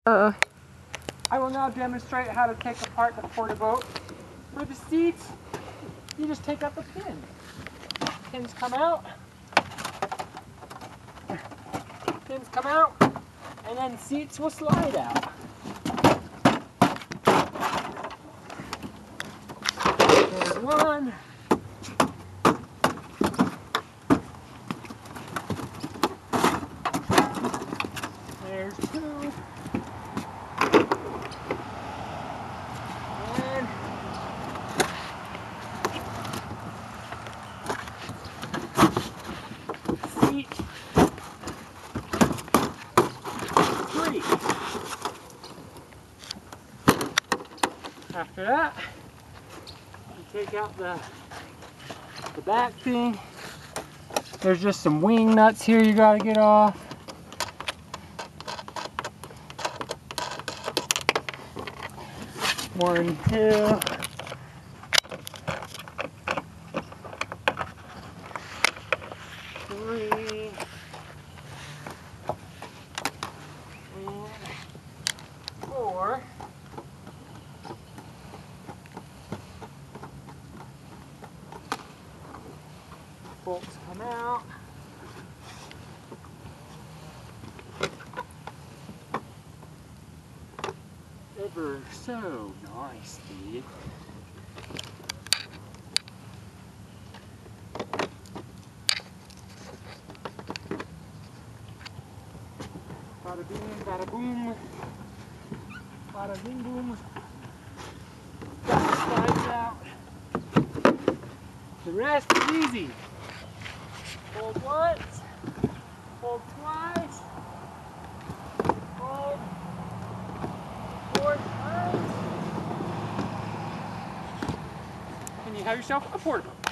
I will now demonstrate how to take apart the porta-bote. For the seats, you just take out the pin. Pins come out. Pins come out, and then seats will slide out. There's one. There's two. And seat three. After that, you take out the back thing. There's just some wing nuts here you gotta get off. One, two. Three. And four. Bolts come out. Ever so nice, Steve. Bada bing, bada boom. Bada bing boom. That slides out. The rest is easy. Hold once, hold twice, hold 4 times, and you have yourself a porta-bote.